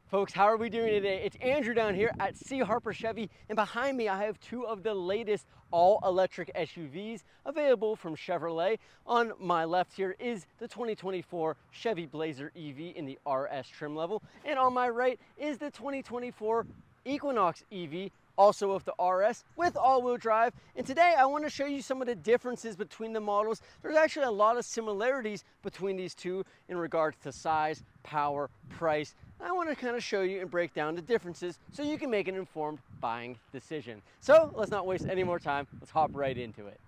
Folks, how are we doing today? It's Andrew down here at C. Harper Chevy, and behind me I have two of the latest all-electric SUVs available from Chevrolet. On my left here is the 2024 Chevy Blazer EV in the RS trim level, and on my right is the 2024 Equinox EV, also with the RS with all-wheel drive. And today I want to show you some of the differences between the models. There's actually a lot of similarities between these two in regards to size, power, price. I want to kind of show you and break down the differences so you can make an informed buying decision. So let's not waste any more time. Let's hop right into it.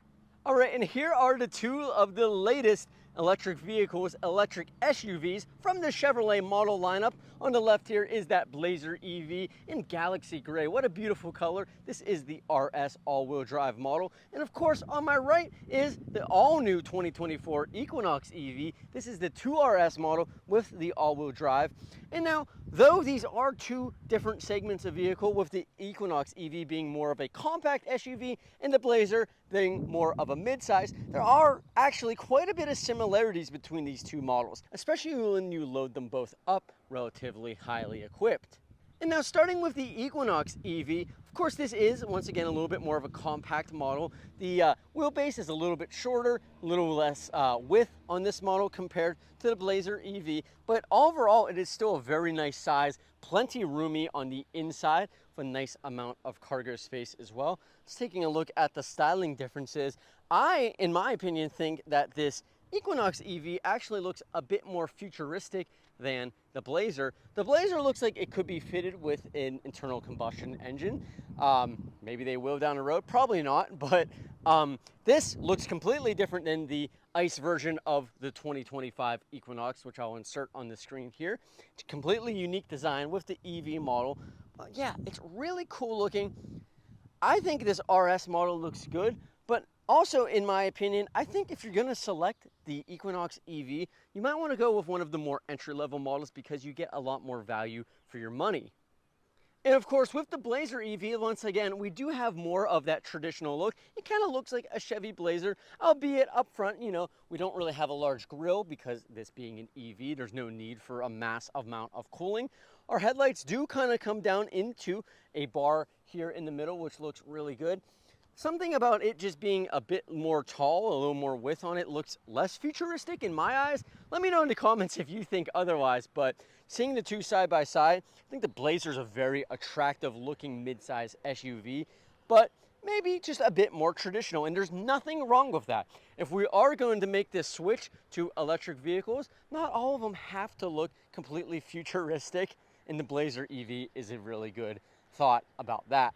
All right, and here are the two of the latest electric vehicles, electric SUVs from the Chevrolet model lineup. On the left here is that Blazer EV in Galaxy Gray. What a beautiful color. This is the RS all-wheel drive model. And of course, on my right is the all-new 2024 Equinox EV. This is the 2RS model with the all-wheel drive. And now, though these are two different segments of vehicle, with the Equinox EV being more of a compact SUV and the Blazer being more of a midsize, there are actually quite a bit of similarities between these two models, especially when you load them both up relatively highly equipped. And now starting with the Equinox EV, of course this is once again a little bit more of a compact model. The wheelbase is a little bit shorter, a little less width on this model compared to the Blazer EV, but overall it is still a very nice size, plenty roomy on the inside with a nice amount of cargo space as well. Just taking a look at the styling differences, I, in my opinion, think that this Equinox EV actually looks a bit more futuristic than the Blazer. The Blazer looks like it could be fitted with an internal combustion engine. Maybe they will down the road, probably not, but this looks completely different than the ICE version of the 2025 Equinox, which I'll insert on the screen here. It's a completely unique design with the EV model. But yeah, it's really cool looking. I think this RS model looks good, but also, in my opinion, I think if you're going to select the Equinox EV, you might want to go with one of the more entry-level models because you get a lot more value for your money. And of course, with the Blazer EV, once again, we do have more of that traditional look. It kind of looks like a Chevy Blazer, albeit up front, you know, we don't really have a large grille because this being an EV, there's no need for a mass amount of cooling. Our headlights do kind of come down into a bar here in the middle, which looks really good. Something about it just being a bit more tall, a little more width on it, looks less futuristic in my eyes. Let me know in the comments if you think otherwise, but seeing the two side by side, I think the Blazer is a very attractive looking midsize SUV, but maybe just a bit more traditional, and there's nothing wrong with that. If we are going to make this switch to electric vehicles, not all of them have to look completely futuristic, and the Blazer EV is a really good thought about that.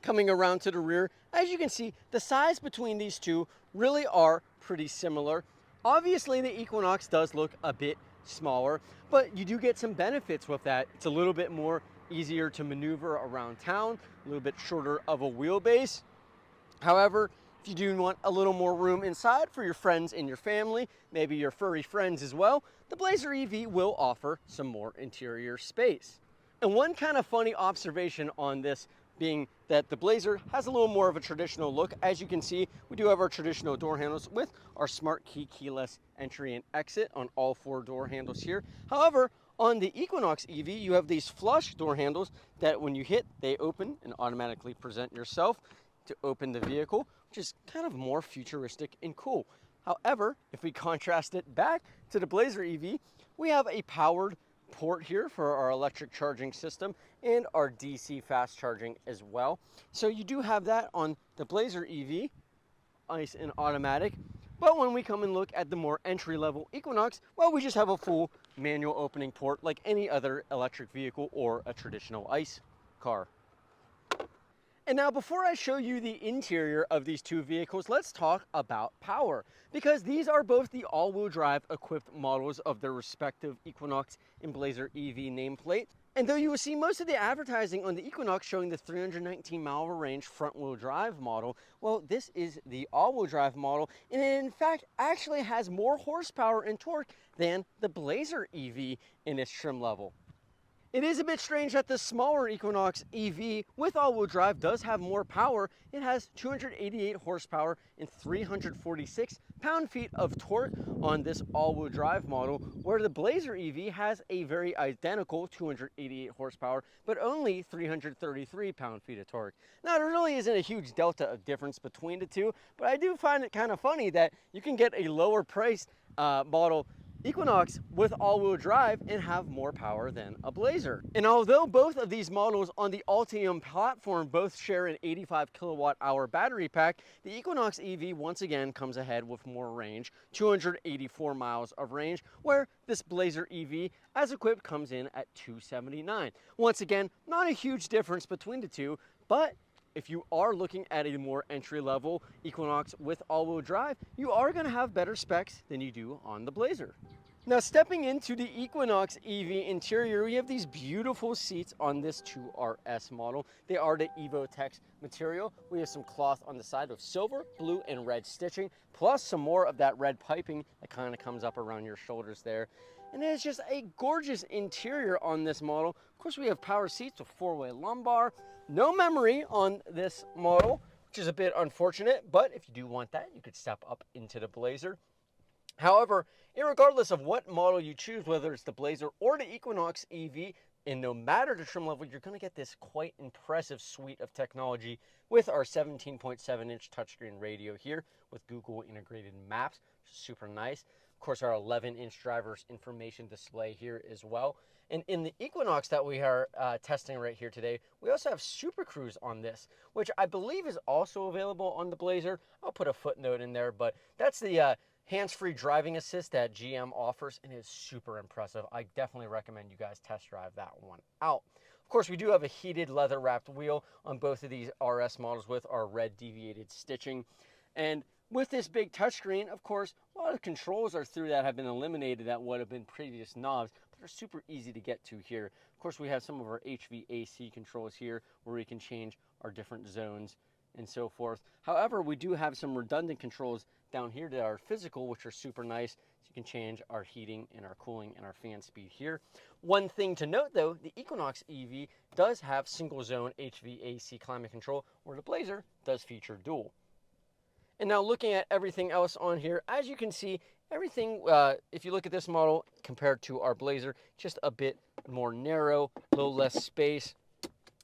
Coming around to the rear, as you can see, the size between these two really are pretty similar. Obviously, the Equinox does look a bit smaller, but you do get some benefits with that. It's a little bit more easier to maneuver around town, a little bit shorter of a wheelbase. However, if you do want a little more room inside for your friends and your family, maybe your furry friends as well, the Blazer EV will offer some more interior space. And one kind of funny observation on this being that the Blazer has a little more of a traditional look. As you can see, we do have our traditional door handles with our smart key keyless entry and exit on all four door handles here. However, on the Equinox EV, you have these flush door handles that when you hit, they open and automatically present yourself to open the vehicle, which is kind of more futuristic and cool. However, if we contrast it back to the Blazer EV, we have a powered port here for our electric charging system and our DC fast charging as well. So you do have that on the Blazer EV, ICE and automatic. But when we come and look at the more entry-level Equinox, well, we just have a full manual opening port like any other electric vehicle or a traditional ICE car. And now before I show you the interior of these two vehicles, let's talk about power, because these are both the all-wheel drive equipped models of their respective Equinox and Blazer EV nameplate. And though you will see most of the advertising on the Equinox showing the 319 mile range front wheel drive model, well, this is the all-wheel drive model, and it in fact actually has more horsepower and torque than the Blazer EV in its trim level. It is a bit strange that the smaller Equinox EV with all-wheel drive does have more power. It has 288 horsepower and 346 pound-feet of torque on this all-wheel drive model, where the Blazer EV has a very identical 288 horsepower, but only 333 pound-feet of torque. Now, there really isn't a huge delta of difference between the two, but I do find it kind of funny that you can get a lower price model Equinox with all-wheel drive and have more power than a Blazer. And although both of these models on the Ultium platform both share an 85 kilowatt hour battery pack, the Equinox EV once again comes ahead with more range, 284 miles of range, where this Blazer EV as equipped comes in at 279. Once again, not a huge difference between the two, but if you are looking at a more entry-level Equinox with all-wheel drive, you are going to have better specs than you do on the Blazer. Now, stepping into the Equinox EV interior, we have these beautiful seats on this 2RS model. They are the EvoTex material. We have some cloth on the side with silver, blue, and red stitching, plus some more of that red piping that kind of comes up around your shoulders there. And it's just a gorgeous interior on this model. Of course, we have power seats with four-way lumbar. No memory on this model, which is a bit unfortunate, but if you do want that, you could step up into the Blazer. However, regardless of what model you choose, whether it's the Blazer or the Equinox EV, and no matter the trim level, you're going to get this quite impressive suite of technology with our 17.7-inch touchscreen radio here with Google integrated maps, which is super nice. Of course, our 11-inch driver's information display here as well. And in the Equinox that we are testing right here today, we also have Super Cruise on this, which I believe is also available on the Blazer. I'll put a footnote in there, but that's the hands-free driving assist that GM offers, and is super impressive. I definitely recommend you guys test drive that one out. Of course, we do have a heated leather-wrapped wheel on both of these RS models with our red deviated stitching. And with this big touchscreen, of course, a lot of controls are through that have been eliminated that would have been previous knobs, but they're super easy to get to here. Of course, we have some of our HVAC controls here where we can change our different zones and so forth. However, we do have some redundant controls down here that are physical, which are super nice. So you can change our heating and our cooling and our fan speed here. One thing to note though, the Equinox EV does have single zone HVAC climate control, where the Blazer does feature dual. And now looking at everything else on here, as you can see, everything, if you look at this model compared to our Blazer, just a bit more narrow, a little less space.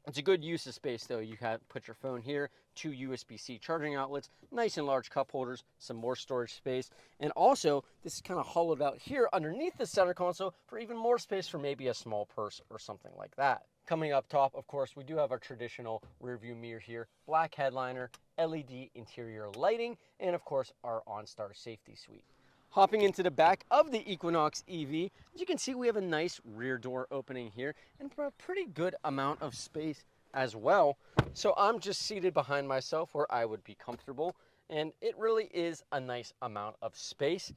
It's a good use of space though. You have put your phone here, two USB-C charging outlets, nice and large cup holders, some more storage space, and also this is kind of hollowed out here underneath the center console for even more space for maybe a small purse or something like that. Coming up top, of course, we do have our traditional rear view mirror here, black headliner, LED interior lighting, and of course our OnStar safety suite. Hopping into the back of the Equinox EV, as you can see, we have a nice rear door opening here and a pretty good amount of space as well. So I'm just seated behind myself where I would be comfortable, and it really is a nice amount of space.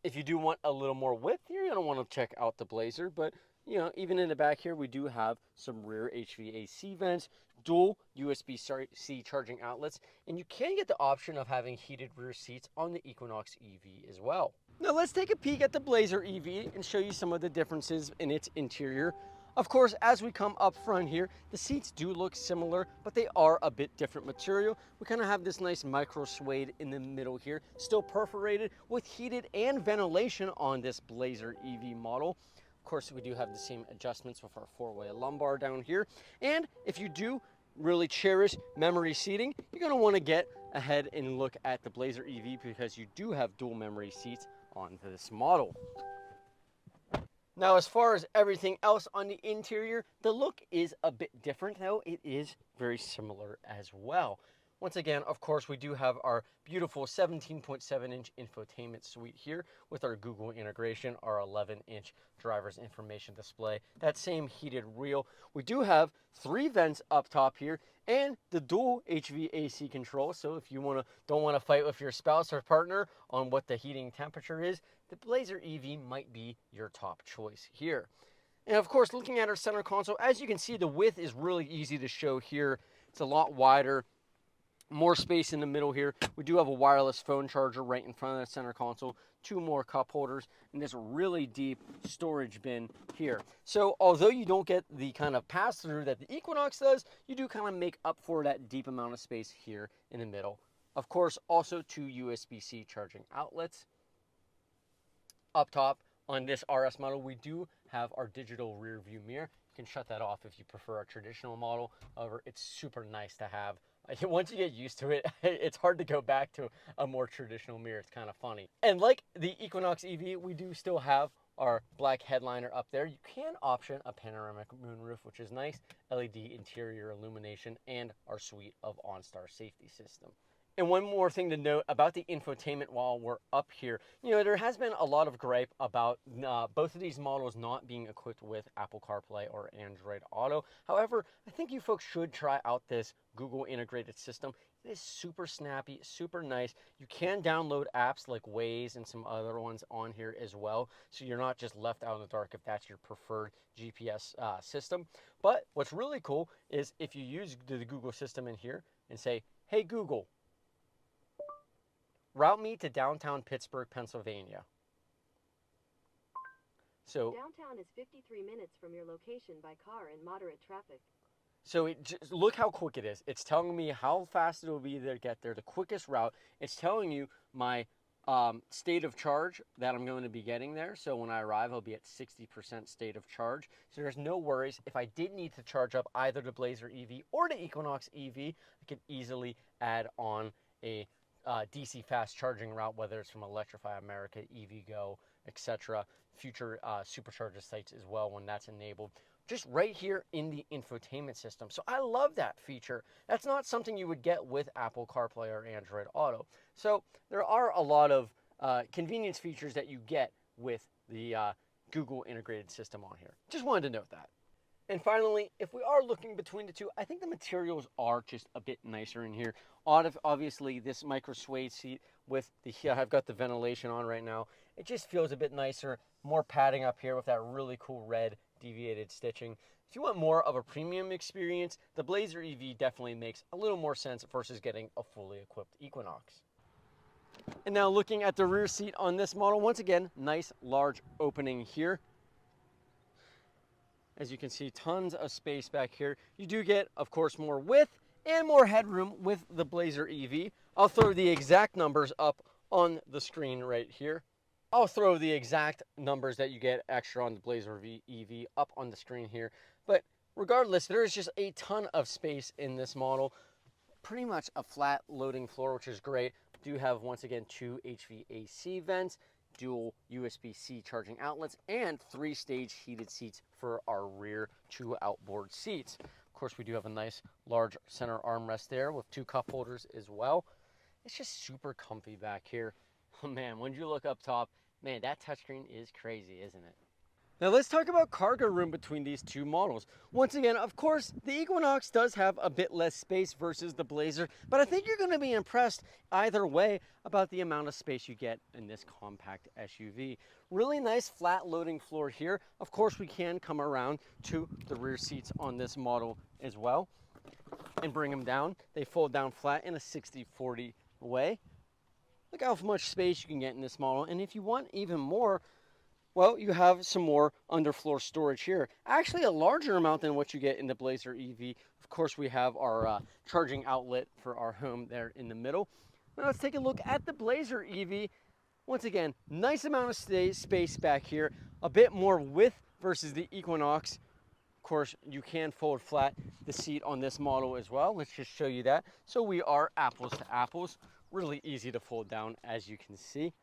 If you do want a little more width here, you're going to want to check out the Blazer, but you know, even in the back here, we do have some rear HVAC vents, dual USB-C charging outlets, and you can get the option of having heated rear seats on the Equinox EV as well. Now let's take a peek at the Blazer EV and show you some of the differences in its interior. Of course, as we come up front here, the seats do look similar, but they are a bit different material. We kind of have this nice micro suede in the middle here, still perforated with heated and ventilation on this Blazer EV model. Of course, we do have the same adjustments with our four-way lumbar down here. And if you do really cherish memory seating, you're going to want to get ahead and look at the Blazer EV because you do have dual memory seats on this model. Now, as far as everything else on the interior, the look is a bit different, though it is very similar as well. Once again, of course, we do have our beautiful 17.7-inch infotainment suite here with our Google integration, our 11-inch driver's information display, that same heated wheel. We do have 3 vents up top here and the dual HVAC control. So if you don't want to fight with your spouse or partner on what the heating temperature is, the Blazer EV might be your top choice here. And of course, looking at our center console, as you can see, the width is really easy to show here. It's a lot wider More space in the middle here. We do have a wireless phone charger right in front of the center console, 2 more cup holders, and this really deep storage bin here. So although you don't get the kind of pass-through that the Equinox does, you do kind of make up for that deep amount of space here in the middle. Of course, also 2 USB-C charging outlets. Up top on this RS model, we do have our digital rear view mirror. You can shut that off if you prefer a traditional model. However, it's super nice to have. Once you get used to it, it's hard to go back to a more traditional mirror. It's kind of funny. And like the Equinox EV, we do still have our black headliner up there. You can option a panoramic moonroof, which is nice, LED interior illumination, and our suite of OnStar safety system. And one more thing to note about the infotainment while we're up here, there has been a lot of gripe about both of these models not being equipped with Apple CarPlay or Android Auto. However, I think you folks should try out this Google integrated system. It is super snappy, super nice. You can download apps like Waze and some other ones on here as well, so you're not just left out in the dark if that's your preferred GPS system. But what's really cool is if you use the Google system in here and say, "Hey Google, route me to downtown Pittsburgh, Pennsylvania." So downtown is 53 minutes from your location by car in moderate traffic. So look how quick it is. It's telling me how fast it will be to get there, the quickest route. It's telling you my state of charge that I'm going to be getting there. So when I arrive, I'll be at 60% state of charge. So there's no worries. If I did need to charge up either the Blazer EV or the Equinox EV, I could easily add on a DC fast charging route, whether it's from Electrify America, EVgo, etc. Future supercharger sites as well when that's enabled. Just right here in the infotainment system. So I love that feature. That's not something you would get with Apple CarPlay or Android Auto. So there are a lot of convenience features that you get with the Google integrated system on here. Just wanted to note that. And finally, if we are looking between the two, I think the materials are just a bit nicer in here. Obviously, this micro suede seat with I've got the ventilation on right now. It just feels a bit nicer. More padding up here with that really cool red deviated stitching. If you want more of a premium experience, the Blazer EV definitely makes a little more sense versus getting a fully equipped Equinox. And now looking at the rear seat on this model, once again, nice large opening here. As you can see, tons of space back here. You do get, of course, more width and more headroom with the Blazer EV. I'll throw the exact numbers up on the screen right here. I'll throw the exact numbers that you get extra on the Blazer EV up on the screen here. But regardless, there is just a ton of space in this model. Pretty much a flat loading floor, which is great. Do have, once again, 2 HVAC vents, dual USB-C charging outlets, and 3-stage heated seats for our rear 2 outboard seats. Of course, we do have a nice large center armrest there with 2 cup holders as well. It's just super comfy back here. Oh man, when you look up top, man, that touchscreen is crazy, isn't it? Now let's talk about cargo room between these two models. Once again, of course, the Equinox does have a bit less space versus the Blazer, but I think you're going to be impressed either way about the amount of space you get in this compact SUV. Really nice flat loading floor here. Of course, we can come around to the rear seats on this model as well and bring them down. They fold down flat in a 60-40 way. Look how much space you can get in this model, and if you want even more, well, you have some more underfloor storage here. Actually, a larger amount than what you get in the Blazer EV. Of course, we have our charging outlet for our home there in the middle. Now let's take a look at the Blazer EV. Once again, nice amount of space back here. A bit more width versus the Equinox. Of course, you can fold flat the seat on this model as well. Let's just show you that. So we are apples to apples. Really easy to fold down, as you can see.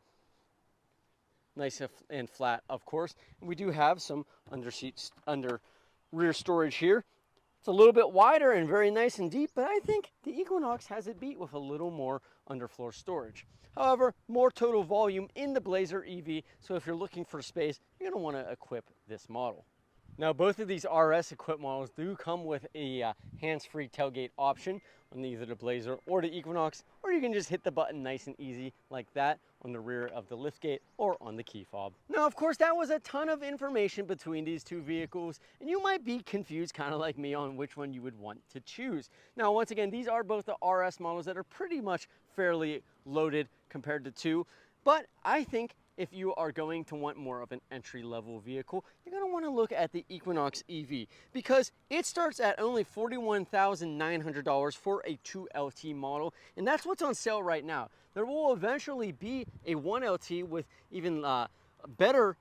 Nice and flat, of course. And we do have some under rear storage here. It's a little bit wider and very nice and deep, but I think the Equinox has it beat with a little more underfloor storage. However, more total volume in the Blazer EV, so if you're looking for space, you're going to want to equip this model. Now both of these RS equipped models do come with a hands-free tailgate option on either the Blazer or the Equinox, or you can just hit the button nice and easy like that on the rear of the liftgate or on the key fob. Now of course that was a ton of information between these two vehicles, and you might be confused kind of like me on which one you would want to choose. Now once again, these are both the RS models that are pretty much fairly loaded compared to two, but I think if you are going to want more of an entry-level vehicle, you're going to want to look at the Equinox EV, because it starts at only $41,900 for a 2LT model, and that's what's on sale right now. There will eventually be a 1LT with even better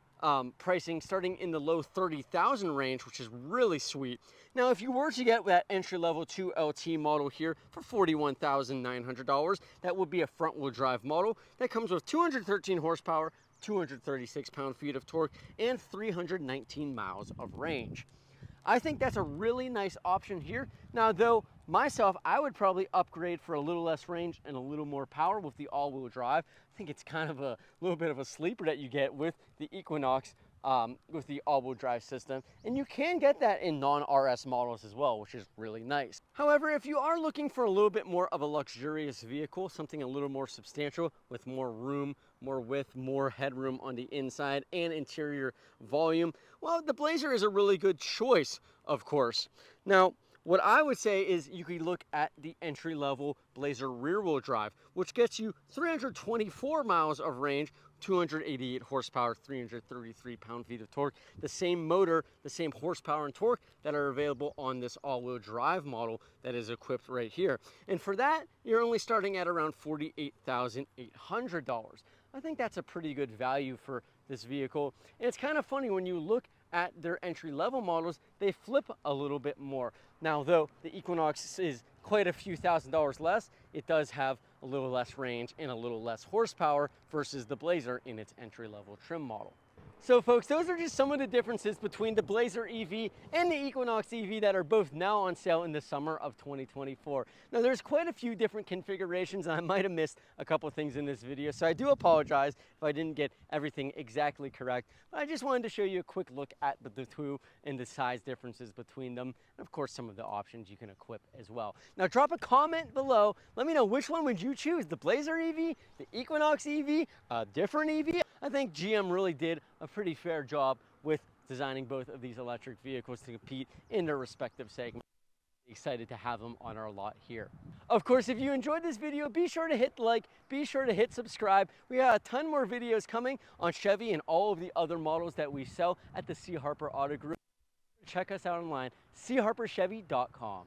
pricing starting in the low 30,000 range, which is really sweet. Now if you were to get that entry-level 2LT model here for $41,900, that would be a front-wheel drive model that comes with 213 horsepower, 236 pound-feet of torque, and 319 miles of range. I think that's a really nice option here. Now though, myself, I would probably upgrade for a little less range and a little more power with the all-wheel drive. I think it's kind of a little bit of a sleeper that you get with the Equinox with the all-wheel drive system, and you can get that in non-RS models as well, which is really nice. However, if you are looking for a little bit more of a luxurious vehicle, something a little more substantial with more room, more width, more headroom on the inside, and interior volume, well, the Blazer is a really good choice, of course. Now, what I would say is you could look at the entry-level Blazer rear-wheel drive, which gets you 324 miles of range, 288 horsepower, 333 pound-feet of torque, the same motor, the same horsepower and torque that are available on this all-wheel drive model that is equipped right here. And for that, you're only starting at around $48,800. I think that's a pretty good value for this vehicle. And it's kind of funny when you look at their entry-level models, they flip a little bit more. Now though the Equinox is quite a few $1,000s less, it does have a little less range and a little less horsepower versus the Blazer in its entry-level trim model. So folks, those are just some of the differences between the Blazer EV and the Equinox EV that are both now on sale in the summer of 2024. Now there's quite a few different configurations, and I might have missed a couple things in this video, so I do apologize if I didn't get everything exactly correct. But I just wanted to show you a quick look at the two and the size differences between them, and of course some of the options you can equip as well. Now drop a comment below, let me know which one would you choose, the Blazer EV, the Equinox EV, a different EV? I think GM really did a pretty fair job with designing both of these electric vehicles to compete in their respective segments. Excited to have them on our lot here. Of course, if you enjoyed this video, be sure to hit like, be sure to hit subscribe. We got a ton more videos coming on Chevy and all of the other models that we sell at the C. Harper Auto Group. Check us out online, charperchevy.com.